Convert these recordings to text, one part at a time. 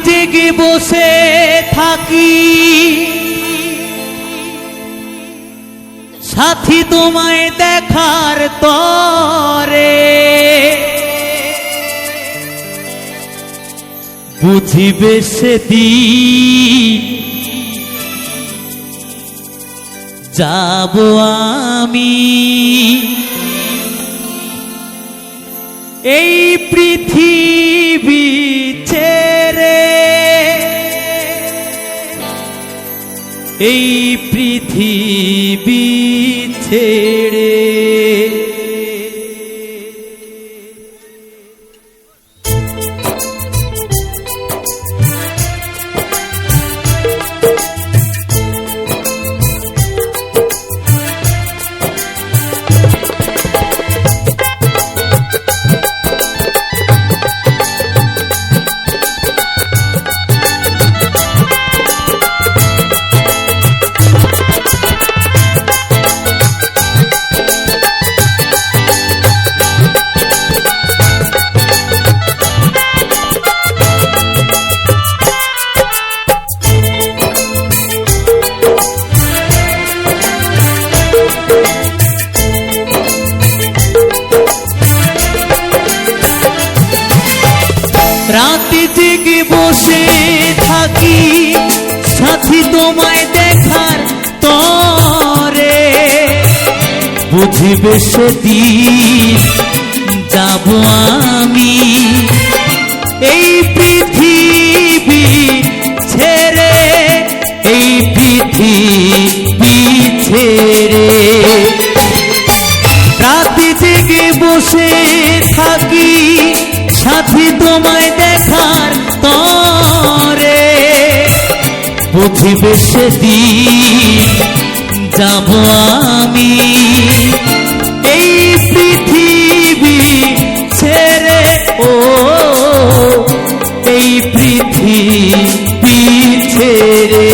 জেগে বসে থাকি সাথী তোমায় দেখার তরে, বুঝিবে সেদিন যাব আমি এই পৃথিবী ছেড়ে, এই পৃথিবী ছেড়ে। রাতে জেগে বসে থাকি সাথী তোমায় দেখার তরে, বুঝিবে সেদিন যাব আমি এই পৃথিবী ছেড়ে, এই পৃথিবী ছেড়ে। রাতে জেগে বসে থাকি সাথী তোমায় দেখার তরে, বুঝিবে সেদিন যাব আমি এই পৃথিবী ছেড়ে, ও এই পৃথিবী ছেড়ে।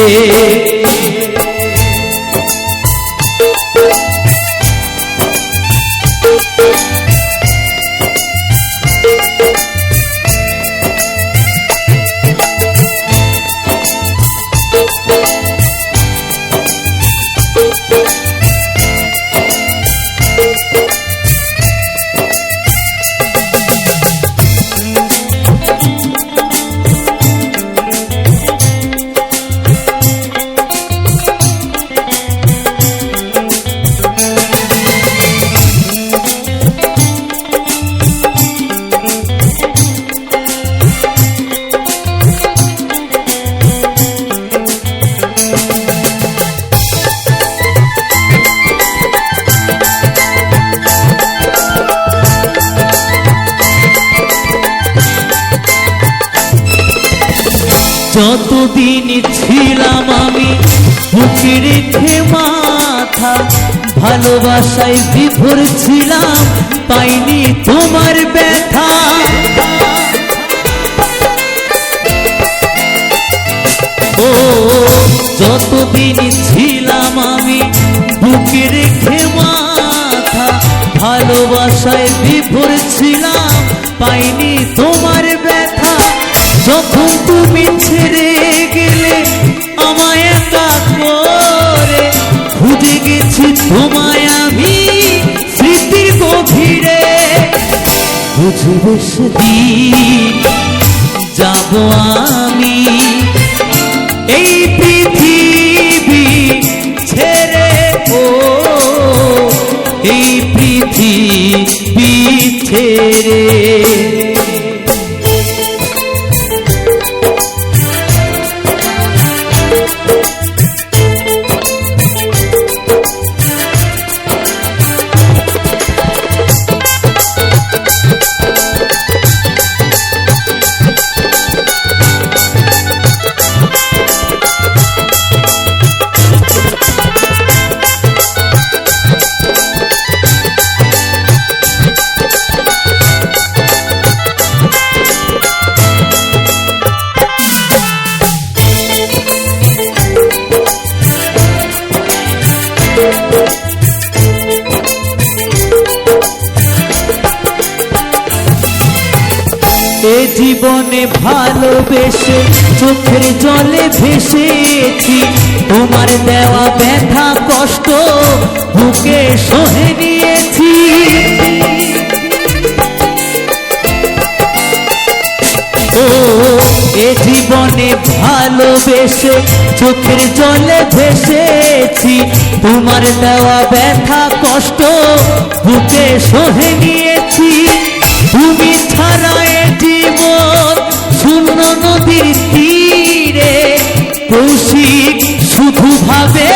যতদিন ছিলাম আমি বুকে রেখে মাথা, ভালোবাসায় বিভোর ছিলাম পাইনি তোমার ব্যথা। ও যতদিন ছিলাম আমি বুকে রেখে মাথা, ভালোবাসায় বিভোর ছিলাম পাইনি তোমার ব্যথা। যখন তুমি ছেড়ে গেলে আমায় একা করে, খুঁজে গেছি তোমায় আমি স্মৃতির গভীরে, বুঝবে সেদিন যাব আমি এই পৃথিবী ছেড়ে, ও এই পৃথিবী ছেড়ে। জীবনে ভালোবেসে চোখের জলে ভেসেছি, তোমার দেওয়া ব্যথা কষ্ট বুকে সহে নিয়েছি। ও এ জীবনে ভালোবেসে চোখের জলে ভেসেছি, তোমার দেওয়া ব্যথা কষ্ট বুকে সহে নিয়েছি। তুমি ছাড়া এ জীবন শূন্য নদীর তীরে, কৌশিক শুধু ভাবে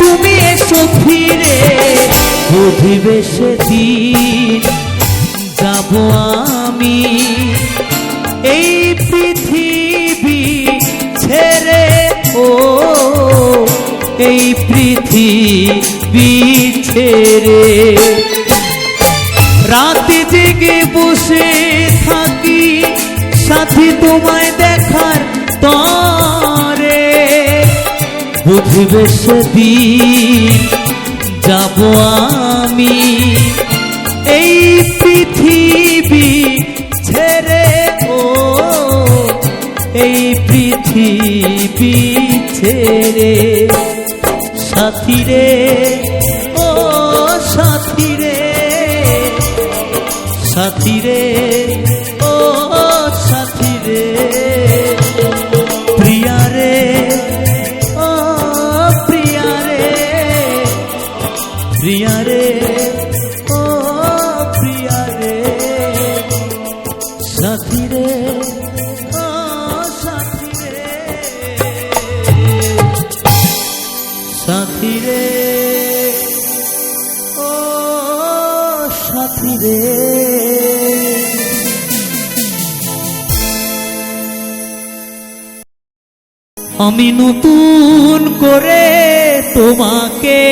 তুমি এসো ফিরে। বুঝিবে সেদিন যাব আমি এই পৃথিবী ছেড়ে, ও এই পৃথিবী ছেড়ে। রাতে জেগে বসে থাকি সাথী তোমায় দেখার তরে, বুঝবে সেদিন যাব আমি এই পৃথিবী ছেড়ে, ও এই পৃথিবী ছেড়ে। সাথী রে ও সাথী রে, সাথী রে ও সাথী রে, প্রিয়া রে ও প্রিয়া রে, প্রিয়া রে ও প্রিয়া রে, সাথী রে ও সাথী রে, সাথী রে ও সাথী রে। আমি নতুন করে তোমাকে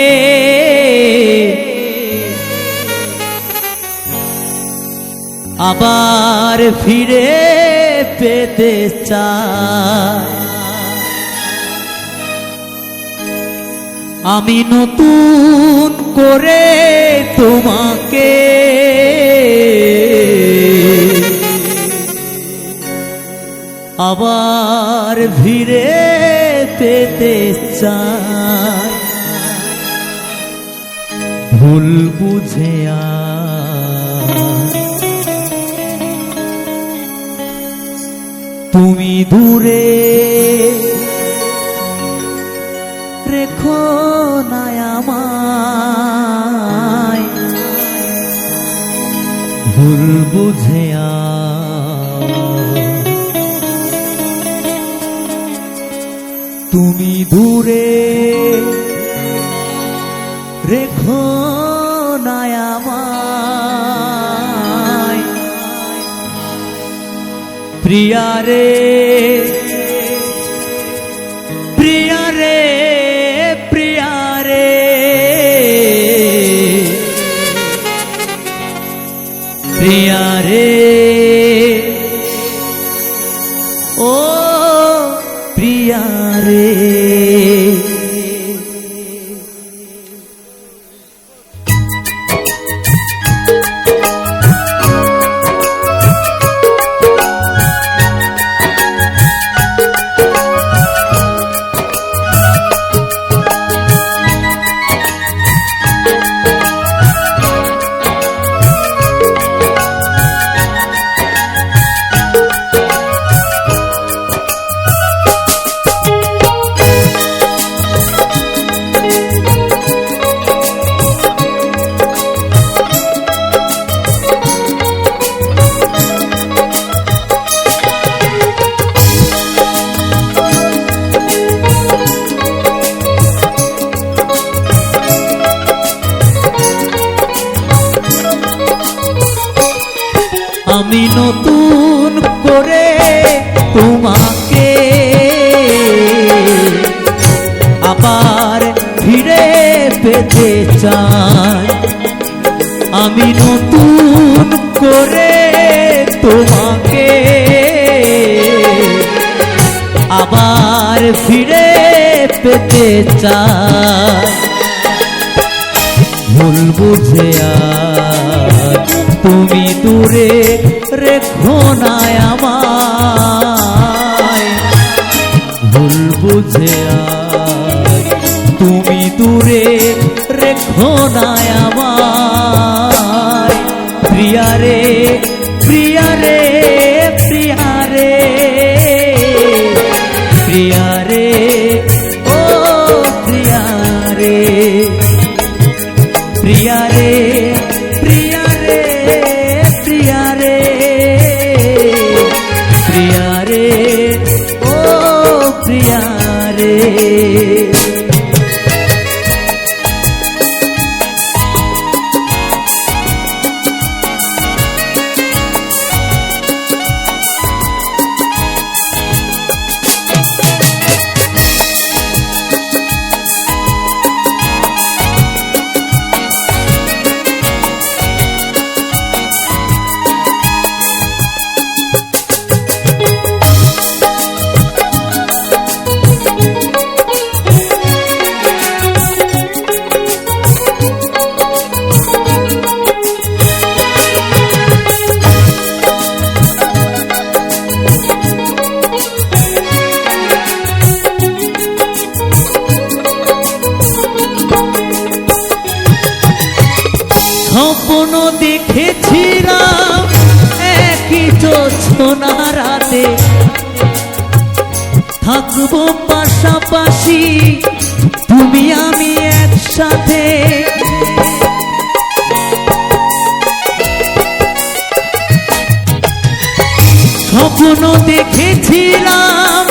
আবার ফিরে পেতে চাই, আমি নতুন করে তোমাকে আবার ফিরে পেতে চাই। ভুল বুঝে তুমি দূরে রেখো না আমায়, ভুল বুঝে তুমি দূরে রেখো না আমায়। প্রিয়া রে প্রিয়া রে প্রিয়া রে, প্রিয়া রে ও প্রিয়া রে। আমি নতুন করে তোমাকে আবার ফিরে পেতে চাই, আমি নতুন করে তোমাকে আবার ফিরে পেতে চাই। ভুল বুঝে তুমি দূরে রেখো না আমায়, ভুল বুঝে আজ তুমি দূরে রেখো না আমায়। প্রিয়া রে প্রিয়া রে প্রিয়া রে প্রিয়া রে ও প্রিয়া রে প্রিয়া রে প্রিয়া রে প্রিয়া রে প্রিয়া রে ও প্রিয়া রে। স্বপ্ন দেখেছিলাম একই জোছনা রাতে, থাকবো পাশাপাশি তুমি আমি একসাথে। স্বপ্ন দেখেছিলাম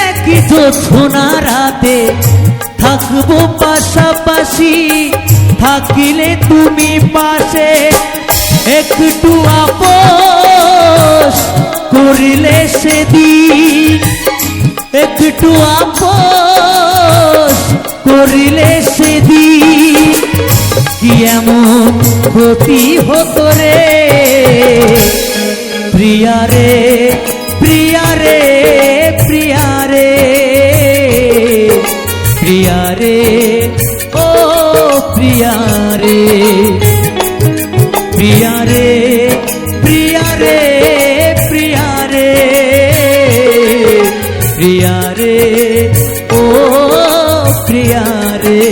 একই জোছনা রাতে, থাকবো পাশাপাশি থাকিলে তুমি পাশে, একটু আপোষ করিলে সেদিন, একটু আপোষ করিলে সেদিন কি এমন ক্ষতি হতো রে। প্রিয়া রে প্রিয়া রে প্রিয়া রে প্রিয়া রে ও প্রিয়া রে প্রিয়া রে প্রিয়া রে প্রিয়া রে প্রিয়া রে ও প্রিয়া রে।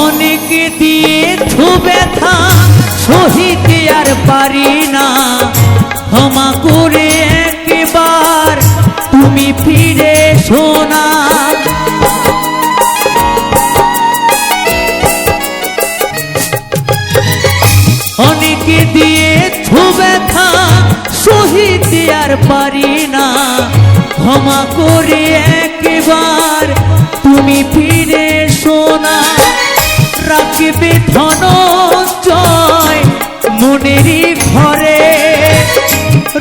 অনেকে দিয়েছো ব্যথা সহিতে আর পারি না, ক্ষমা করে একবার তুমি ফিরে এসো না। অনেকে দিয়েছো ব্যথা সহিতে আর পারি না, ক্ষমা করে একবার তুমি ফিরে এসো না। রাখবে ধনঞ্জয় মনেরই ঘরে,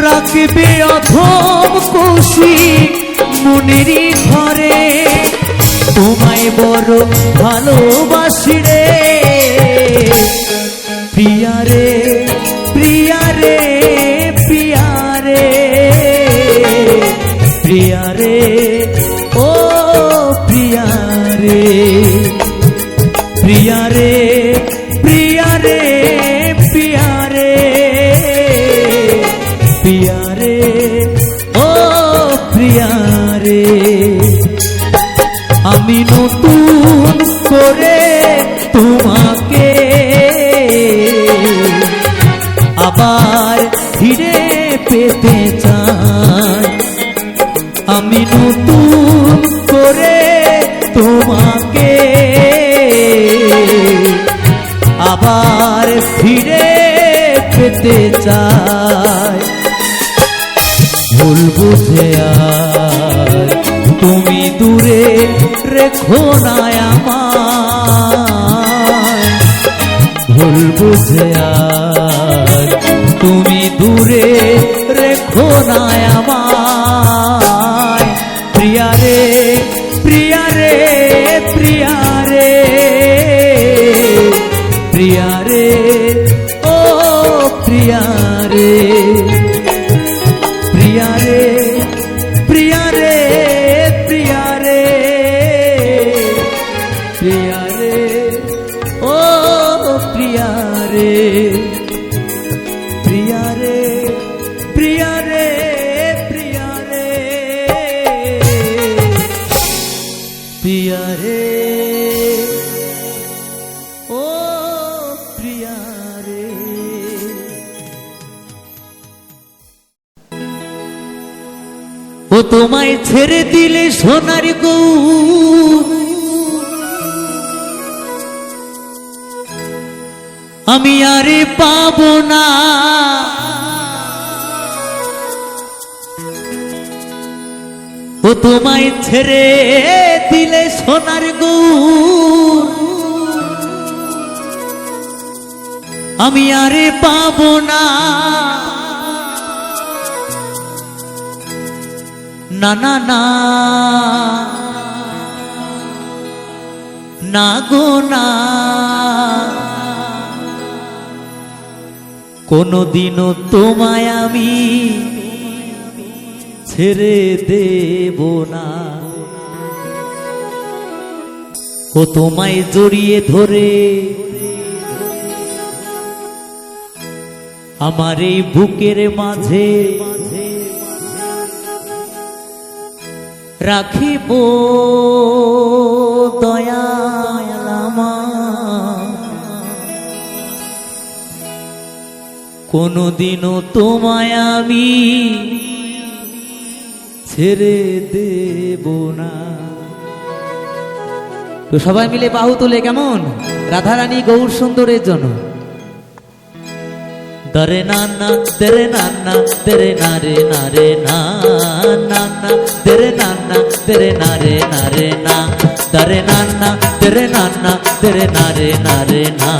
রাখবে অধম কৌশিক মনেরই ঘরে, তোমায় বড় ভালোবাসি রে। প্রিয়া রে প্রিয়া রে প্রিয়া রে প্রিয়া রে ও প্রিয়া রে প্রিয়া রে প্রিয়া রে প্রিয়া রে প্রিয়া রে ও প্রিয়া রে। আমি নতুন করে তোমাকে আবার ফিরে পেতে চাই, আমি নতুন করে তোমাকে আবার ফিরে পেতে চাই। ভুল বুঝে আজ তুমি দূরে রেখো না আমায়, ভুল বুঝে আর তুমি দূরে রেখো না আমায়। প্রিয়া রে প্রিয়া রে প্রিয়া রে প্রিয়া রে ও প্রিয়া রে প্রিয়া রে প্রিয়া রে প্রিয়া রে প্রিয়া রে ও প্রিয়া রে প্রিয়া রে প্রিয়া রে প্রিয়া রে প্রিয়া রে ও প্রিয়া রে। ও তোমায় ছেড়ে দিলে সোনার গৌর, আমি আরে পাবো না। ও তোমায় ছেড়ে দিলে সোনার গৌর, আমি আরে পাবো না। না না না না গো না, কোনদিনও তোমায় আমি ছেড়ে দেব না। ও তোমায় জড়িয়ে ধরে আমার এই বুকের মাঝে রাখিব দয়াল আমার, কোনদিনও তোমায় আমি ছেড়ে দেব না। তো সবাই মিলে বাহু তোলে কেমন রাধারানী গৌর সুন্দরের জন্য। দরে নানা তেরে নানা তেরে নারে নারে না নানা তেরে নানা তেরে নারে নারে না, দরে নানা তেরে নানা তেরে নারে নারে না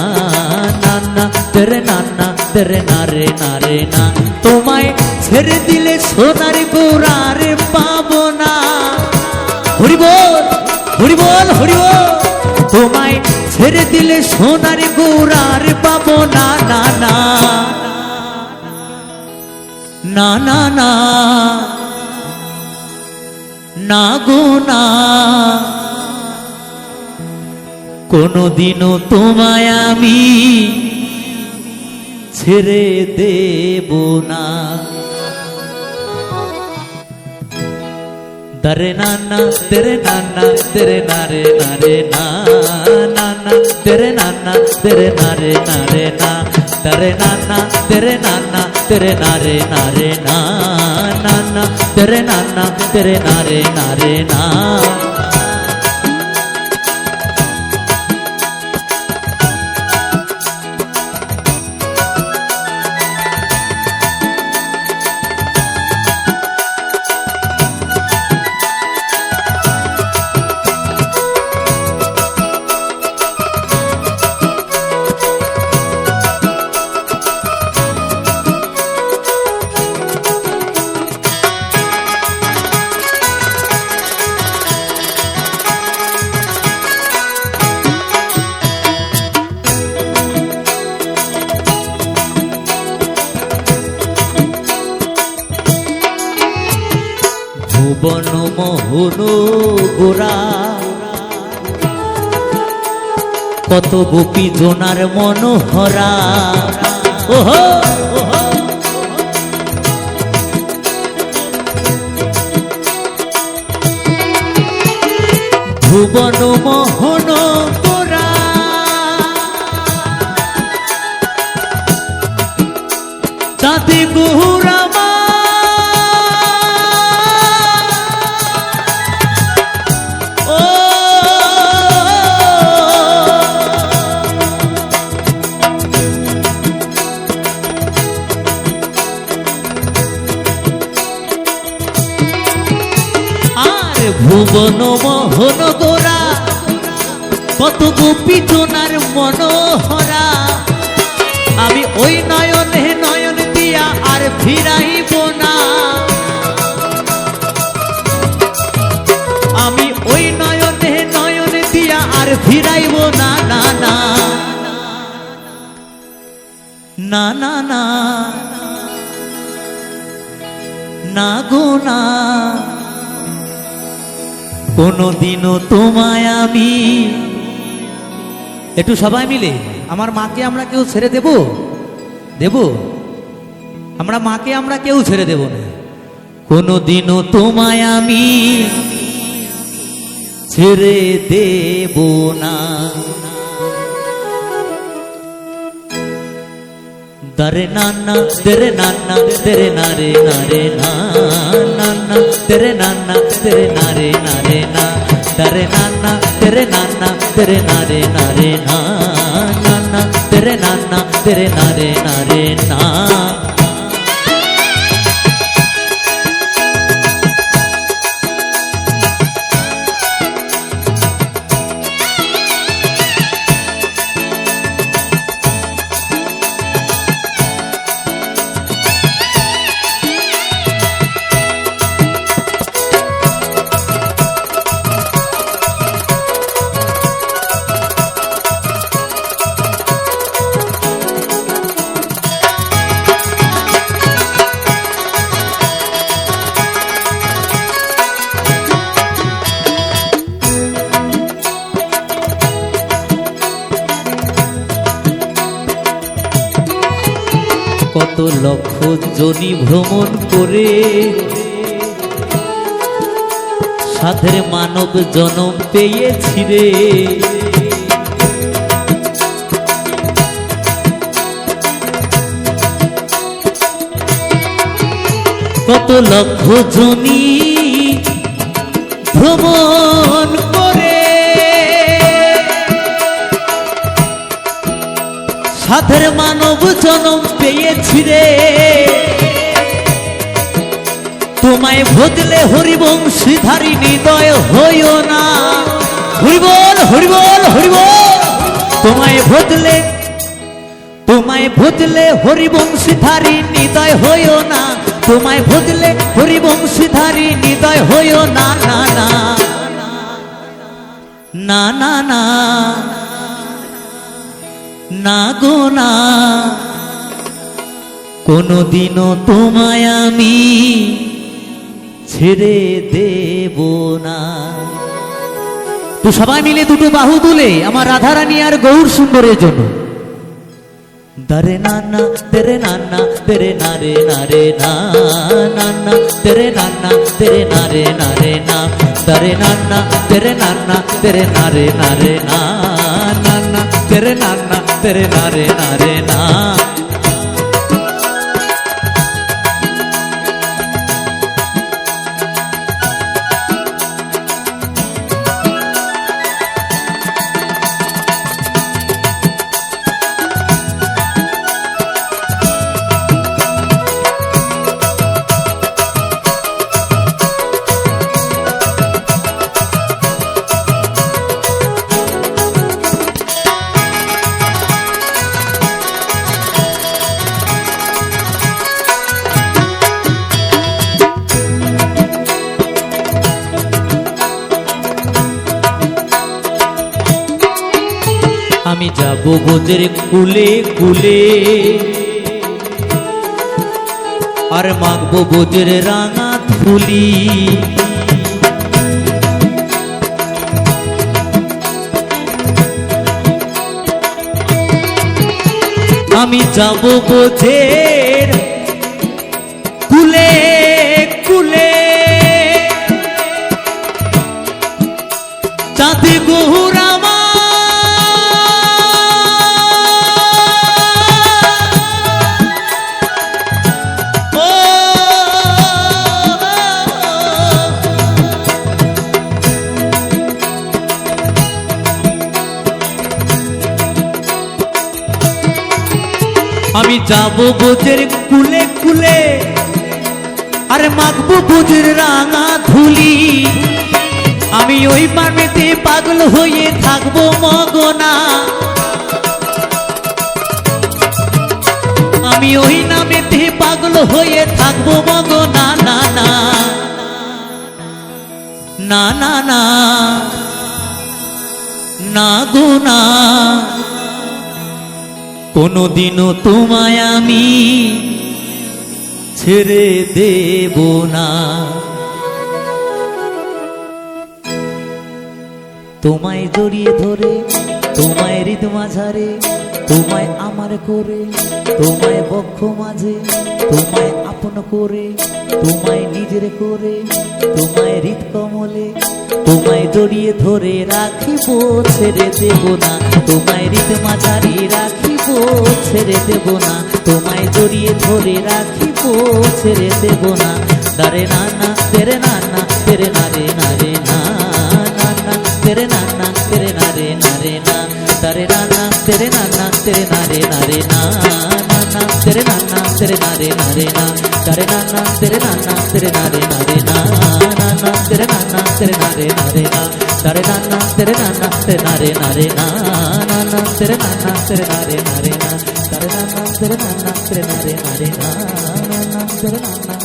নানা তেরে নানা তেরে নারে নারে না। তোমায় ছেড়ে দিলে সোনার গৌর আর পাবো না। হরি বল হরি বল হরি বল। তোমায় ছেড়ে দিলে সোনার গৌর আর পাবো না। না না না না না না গো না, কোনদিনও তোমায় আমি ছেড়ে দেব না। দরে নানা তেরে নানা তেরে নারে নারে না নানা তেরে নানা তেরে নারে নারে না, দরে নানা তেরে নানা তেরে নারে নারে না নানা তেরে নানা তেরে নারে নারে না। ভুবন মোহন গোরা কত গোপী জোনার মনোহরা। ওহো ভুবন মোহন গোরা চাঁদে গৌরা ভুবন মোহন গোরা, কত গোপী জনার মনোহরা। আমি ওই নয়নে নয়ন দিয়া আর ফিরাইব না, আমি ওই নয়নে নয়ন দিয়া আর ফিরাইব না, না না না না না না গো না। কোনদিনও তোমায় আমি, একটু সবাই মিলে আমার মাকে আমরা কেউ ছেড়ে দেব? দেব? আমরা মাকে আমরা কেউ ছেড়ে দেব না। কোনদিনও তোমায় আমি ছেড়ে দেব না। দরে নানা তেরে নানা তেরে নারে নারে না, নানা তেরে নানা তেরে নারে নারে না, দরে নানা তেরে নানা তেরে নারে নারে না, নানা তেরে নানা তেরে নারে নারে না। কত লক্ষ জনি ভ্রমণ করে সাধের মানব জনম পেয়েছি রে। কত লক্ষ জনি ভ্রমণ করে সাধের মানব জনম পেয়েছি রে। তোমায় ভজলে হরিবংশীধারী হৃদয় হইও না, হরিবল হরিবল হরিবল। তোমায় ভজলে হরিবংশীধারী হৃদয় হইও না, তোমায় ভজলে হরিবংশীধারী হৃদয় হইও না, না না না না না না গো না। কোনদিনও তোমায় আমি ছেড়ে দেব না। তো সবাই মিলে দুটো বাহু তুলে আমার রাধারানী আর গৌর সুন্দরের জন্য। দরে নানা তেরে নানা তেরে নারে নারে না, নানা তেরে নানা তেরে নারে নারে না, দরে নানা তেরে নানা তেরে নারে নারে না, নানা তেরে নানা তেরে নারে নারে না। আমি যাব বোঝের কুলে কুলে আর মাখবো বোঝের রাঙা ধুলি। আমি যাব বোঝের কুলে কুলে চাঁদে গহুরামা আমি যাব বোঝের কুলে কুলে আর মাখবো বোঝের রাঙা ধুলি। আমি ওই প্রেমেতে পাগল হয়ে থাকবো মগনা, আমি ওই নামেতে পাগল হয়ে থাকবো মগনা। না না না না না না গো না, কোনদিনও তোমায় আমি ছেড়ে দেব না। তোমায় জড়িয়ে ধরে, তোমায় হৃদ মাঝারে, তোমায় আমার করে, তোমায় বক্ষ মাঝে, তোমায় আপন করে, তোমায় নিজের করে, তোমায় হৃদ কমলে, তোমায় জড়িয়ে ধরে রাখিব ছেড়ে দেব না। তোমায় হৃদ মাঝারি রাখিব ছেড়ে দেব না, তোমায় জড়িয়ে ধরে রাখিব ছেড়ে দেব না। তারে না না তেরে না না তেরে না রে না রে না না না তেরে না না তেরে না রে না রে না তারে না না তেরে না না তেরে না রে না রে না না না তেরে না না তেরে না রে না রে না তারে না না তেরে না না তেরে না রে না রে না না না তেরে না না তেরে না রে না রে না তারে না না তেরে না না তেরে না রে না রে না না না তেরে না না তেরে না রে না রে না তারে না না তেরে না না তেরে না রে না রে না না না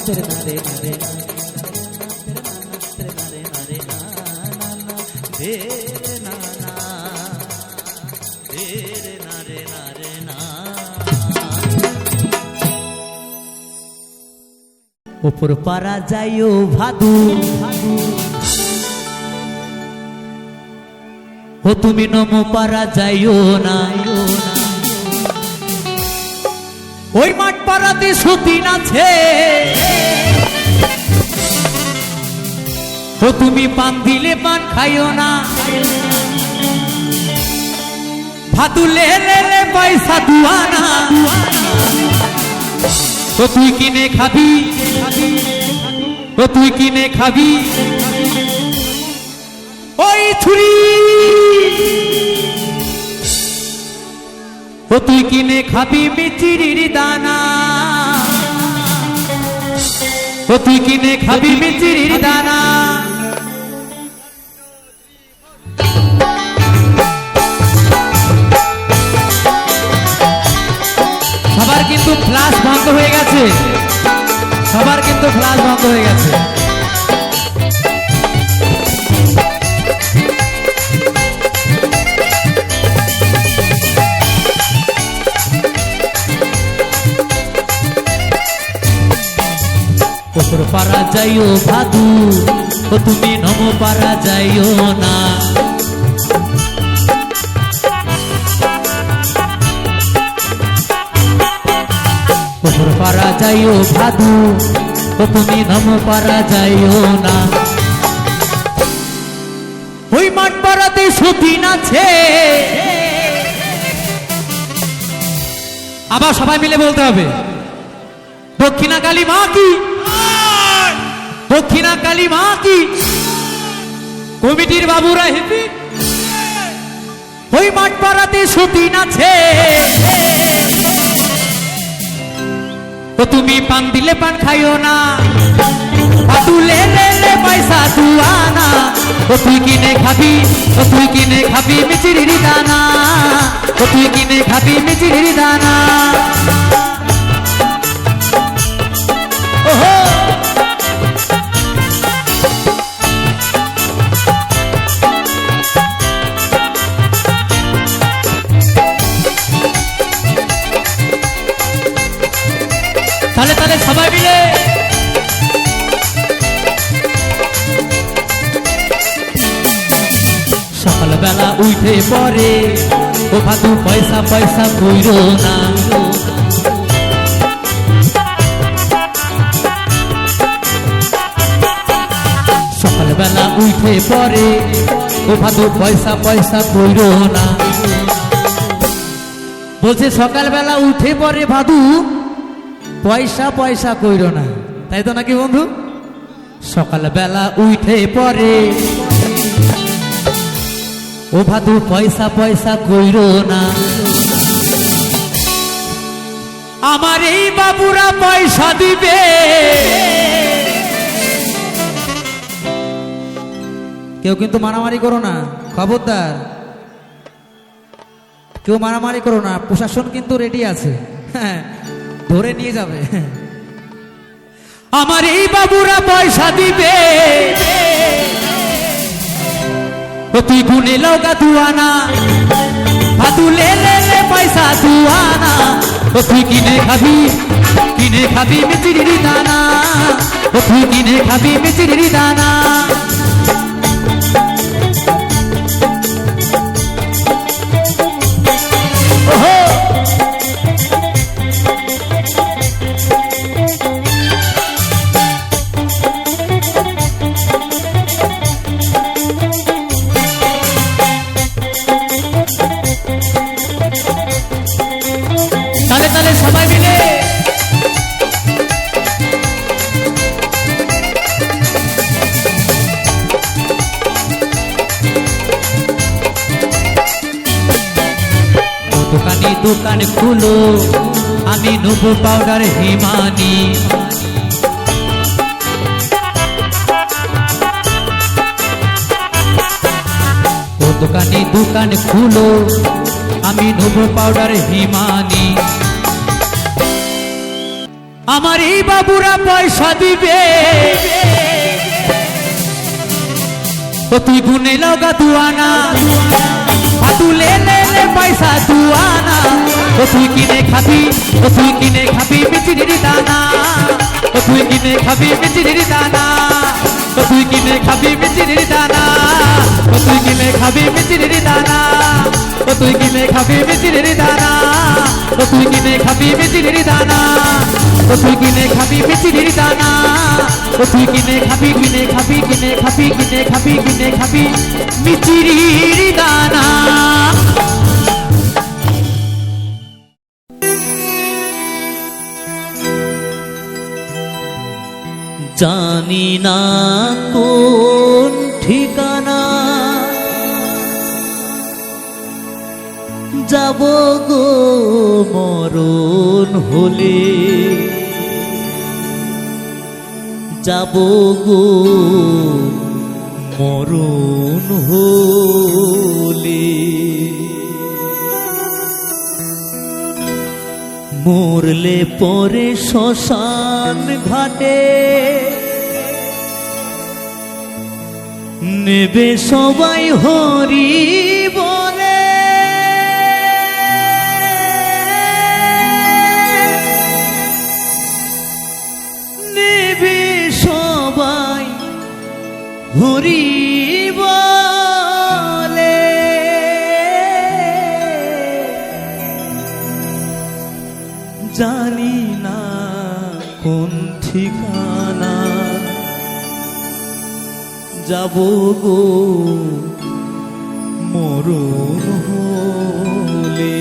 তেরে না না তেরে না রে না রে না উপর পারা যাইও ভাদু, ও তুমি নমো পারা যাইও না। ওই মাঠ পাড়াতে সতীন আছে, ও তুমি পান দিলে পান খাইও না। ভাদু লে লে লে পয়সা দুয়ানা, ও তুই কিনে খাবি, ও তুই কিনে খাবি ওই ছুরি, ও তুই কিনে খাবি মিচিরির দানা, ও তুই কিনে খাবি মিচিরির দানা। সবার কিন্তু ফ্লাশ বন্ধ হয়ে গেছে, সবার কিন্তু ফ্লাশ বন্ধ হয়ে গেছে। উপর পারা যাইও ভাদু, ও তুমি নমো পারা যাইও না। উপর পারা যাইও ভাদু, ও তুমি নমো পারা যাইও না। ওই মাঠ পাড়াতে সতীন আছে, আবার সবাই মিলে বলতে হবে দক্ষিণা কালী মা কি, দক্ষিণা কালী মা কি। কমিটির বাবুরা হেপি। ওই মাঠ পাড়াতে সতীন আছে, ও তুমি পান দিলে পান খাইও না। ভাদু লে লে লে পয়সা দুয়ানা, ও তুই কিনে খাবি, ও তুই কিনে খাবি মিচিরির দানা, ও তুই কিনে খাবি মিচিরির দানা। ওহো তাহলে তাহলে সবাই মিলে সকালবেলা উঠে পরে, ও ভাদু পয়সা পয়সা কইরো না। সকালবেলা উঠে পরে, ও ভাদু পয়সা পয়সা কইরো না। বলছে সকালবেলা উঠে পরে ভাদু পয়সা পয়সা কইরো না, তাই তো নাকি বন্ধু? সকালবেলা উঠে পরে, ও ভাদু পয়সা পয়সা কইরো না। আমার এই বাবুরা পয়সা দিবে, কেউ কিন্তু মারামারি করো না, খবরদার। কেউ মারামারি করো না, প্রশাসন কিন্তু রেডি আছে, হ্যাঁ, ধরে নিয়ে যাবে। আমার এই বাবুরা পয়সা দিবে, ও তুই গুনে লগা দুয়ানা, ভাতু লে লে লে পয়সা দুয়ানা, ও তুই কিনে খাবি মিচিরির দানা, ও তুই কিনে খাবি মিচিরির দানা। তালে তালে সবাই মিলে দোকানি দোকান খুলো, আমি নেবো পাউডার হিমানি। ও দোকানি দোকান খুলো, আমি নেবো পাউডার হিমানি। আমার এই বাবুরা পয়সা দিবে, ও তুই গুনে লগা দুয়ানা, ভাতু লে লে লে পয়সা দুয়ানা, ও তুই কিনে খাবি মিচিরির দানা, ও তুই কিনে খাবি মিচিরির দানা, ও তুই কিনে খাবি মিচিরির দানা, ও তুই কিনে খাবি মিচিরির দানা, ও তুই কিনে খাবি মিচিরির দানা, ও তুই কিনে খাবি মিচিরির দানা, ও তুই কিনে খাবি মিচিরির দানা, ও তুই কিনে খাবি মিচিরির দানা। জানি না কোন ঠিকানা যাব গো মরণ হলে, যাব গো মরণ হলে। মরলে পরে শ্মশান ঘাটে নেবে সবাই হরি বলে, নেবে সবাই হরি বলে। জানি না কোন ঠিকানা যাব গো মরণ হলে।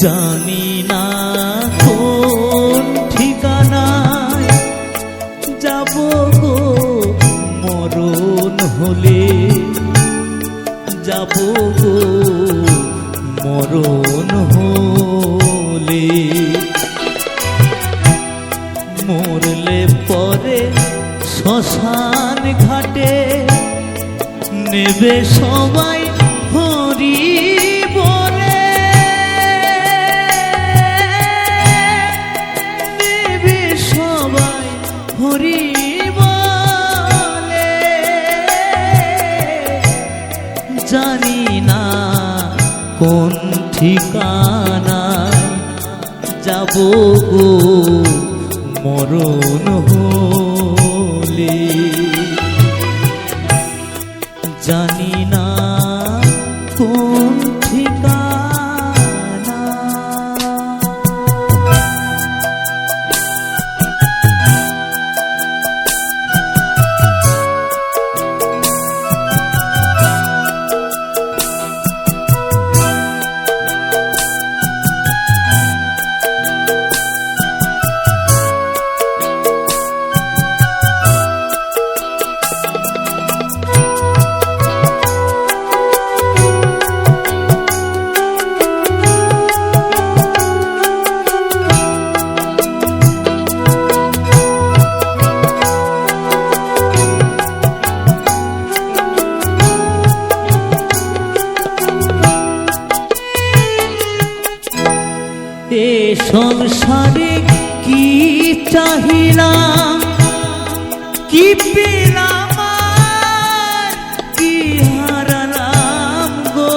জানি না কোন ঠিকানায় যাব গো মরণ হলে, যাব গো মরণ হলে। মরলে পরে শ্মশান ঘাটে নেবে সবাই হরি বলে, নেবে সবাই হরি বলে। জানি না কোন ঠিকানায় যাব গো মরণ হলে, জানি না কোন ঠিকানা। সংসারে কি চাহিলাম কি পেলাম আর কি হারালাম গো।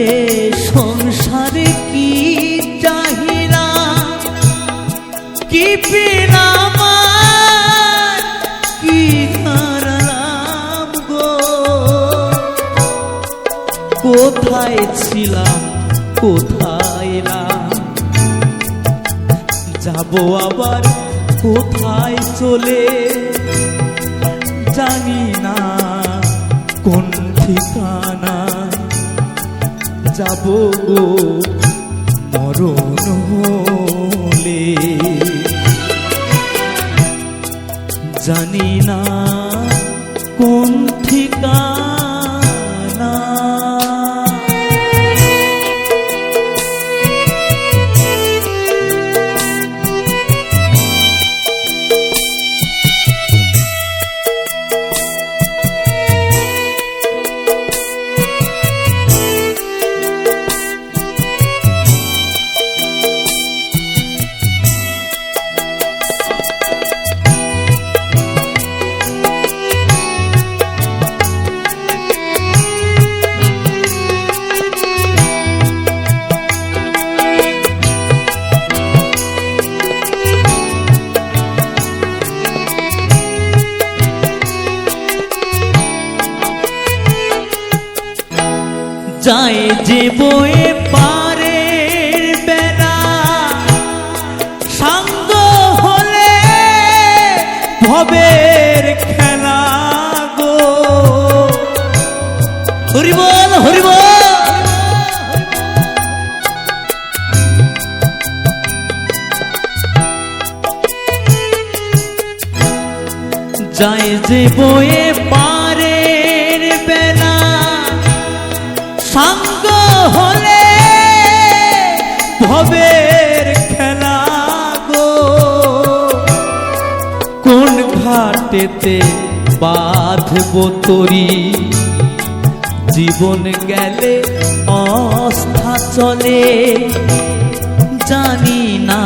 এ সংসারে কি চাহিলাম কি পেলাম আর কি হারালাম গো। কোথায় ছিলাম কোথায় এলাম, যাবো আবার কোথায় চলে, জানি না কোন ঠিকানা। যাবো গো মরণ হলে, জানি না কোন ঠিকানা। যায় যে বয়ে পারের বেলা, সাঙ্গ হলে ভবের খেলা গো। হরি বল হরি বল। যায় যে বয়ে পারের বেলা, সাঙ্গ হলে ভবের খেলা গো। কোন ঘাটেতে বাঁধবো তরি, জীবন গেলে অস্থা চলে, জানি না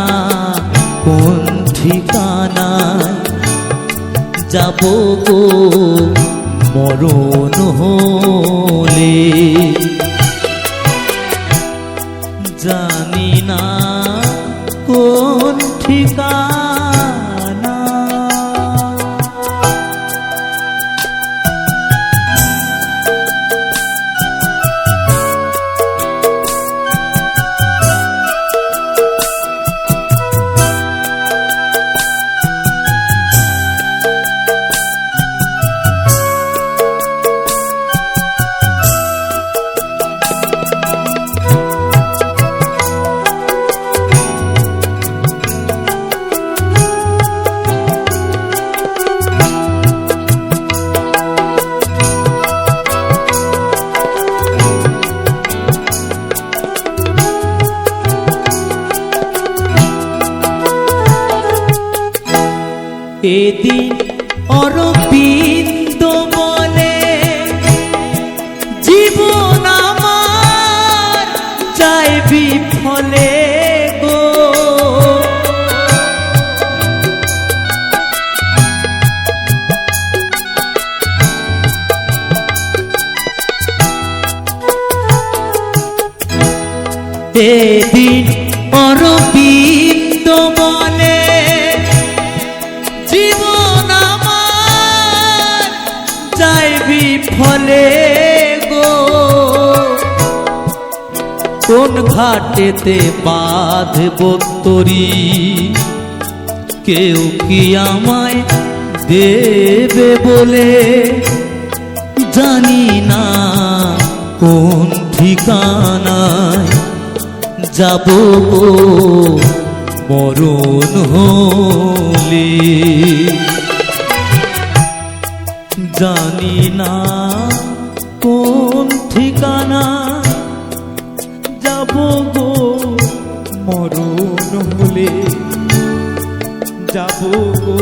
কোন ঠিকানায়। যাবো গো মরণ হলে, জানি না কোন ঠিকানা। এদিন অরবিন্দ বলে, জীবন আমার যায় বিফলে গো। এদিন অরবিন্দ বলে, জীবন আমার যায় বিফলে গো। কোন ঘাটেতে বাঁধবো তরি, কেউ কি আমায় দেবে বলে, জানি না কোন ঠিকানায়। যাবো গো মরণ হলে, জানি না কোন ঠিকানা। যাবো গো মরণ হলে, যাবো গো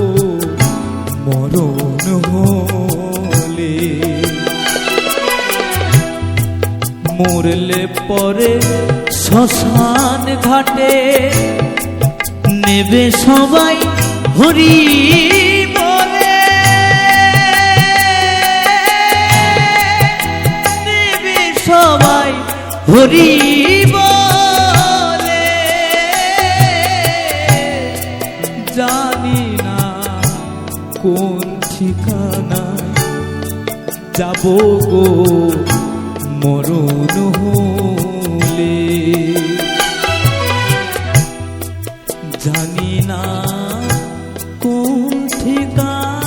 মরণ হলে। মরলে পরে শ্মশান ঘাটে নেবে সবাই হরি বলে, নেবে সবাই হরি বলে। জানি না কোন ঠিকানায় যাব গো মরণ হলে। জানি না কোন ঠিকানা